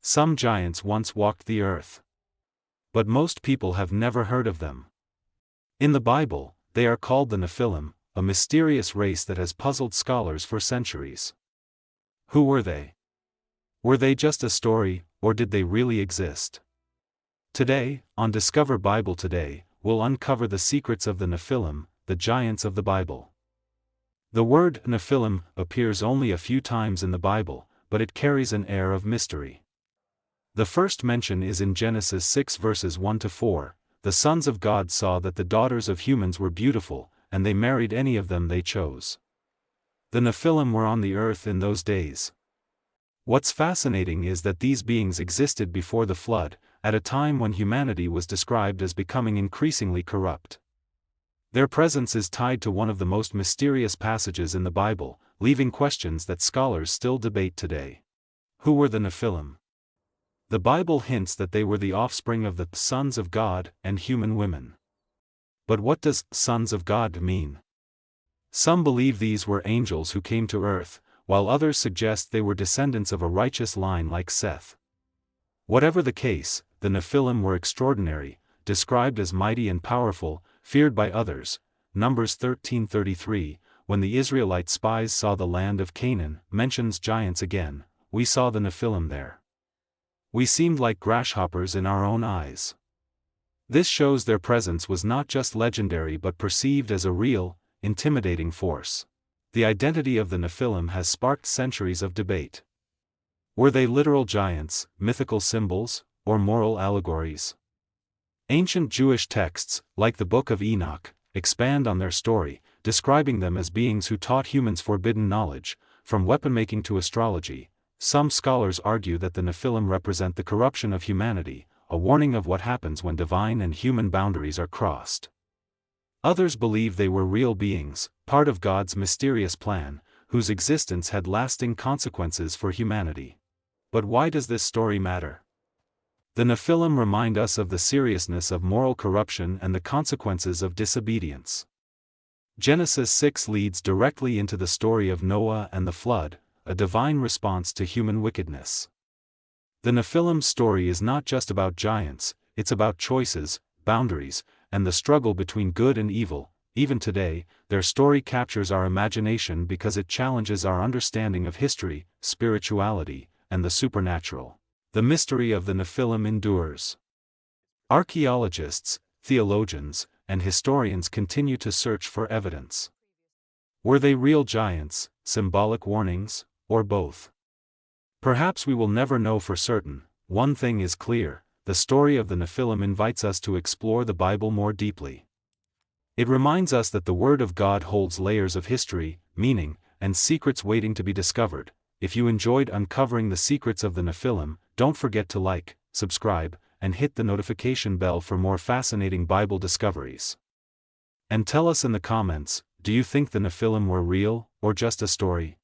Some giants once walked the earth. But most people have never heard of them. In the Bible, they are called the Nephilim, a mysterious race that has puzzled scholars for centuries. Who were they? Were they just a story, or did they really exist? Today, on Discover Bible Today, we'll uncover the secrets of the Nephilim, the giants of the Bible. The word Nephilim appears only a few times in the Bible, but it carries an air of mystery. The first mention is in Genesis 6 verses 1-4. The sons of God saw that the daughters of humans were beautiful, and they married any of them they chose. The Nephilim were on the earth in those days. What's fascinating is that these beings existed before the flood, at a time when humanity was described as becoming increasingly corrupt. Their presence is tied to one of the most mysterious passages in the Bible, leaving questions that scholars still debate today. Who were the Nephilim? The Bible hints that they were the offspring of the sons of God and human women. But what does sons of God mean? Some believe these were angels who came to earth, while others suggest they were descendants of a righteous line like Seth. Whatever the case, the Nephilim were extraordinary, described as mighty and powerful, feared by others. Numbers 13:33, when the Israelite spies saw the land of Canaan, mentions giants again. We saw the Nephilim there. We seemed like grasshoppers in our own eyes. This shows their presence was not just legendary but perceived as a real, intimidating force. The identity of the Nephilim has sparked centuries of debate. Were they literal giants, mythical symbols, or moral allegories? Ancient Jewish texts, like the Book of Enoch, expand on their story, describing them as beings who taught humans forbidden knowledge, from weapon-making to astrology. Some scholars argue that the Nephilim represent the corruption of humanity, a warning of what happens when divine and human boundaries are crossed. Others believe they were real beings, part of God's mysterious plan, whose existence had lasting consequences for humanity. But why does this story matter? The Nephilim remind us of the seriousness of moral corruption and the consequences of disobedience. Genesis 6 leads directly into the story of Noah and the flood, a divine response to human wickedness. The Nephilim's story is not just about giants, it's about choices, boundaries, and the struggle between good and evil. Even today, their story captures our imagination because it challenges our understanding of history, spirituality, and the supernatural. The mystery of the Nephilim endures. Archaeologists, theologians, and historians continue to search for evidence. Were they real giants, symbolic warnings, or both? Perhaps we will never know for certain. One thing is clear: the story of the Nephilim invites us to explore the Bible more deeply. It reminds us that the Word of God holds layers of history, meaning, and secrets waiting to be discovered. If you enjoyed uncovering the secrets of the Nephilim, don't forget to like, subscribe, and hit the notification bell for more fascinating Bible discoveries. And tell us in the comments, do you think the Nephilim were real, or just a story?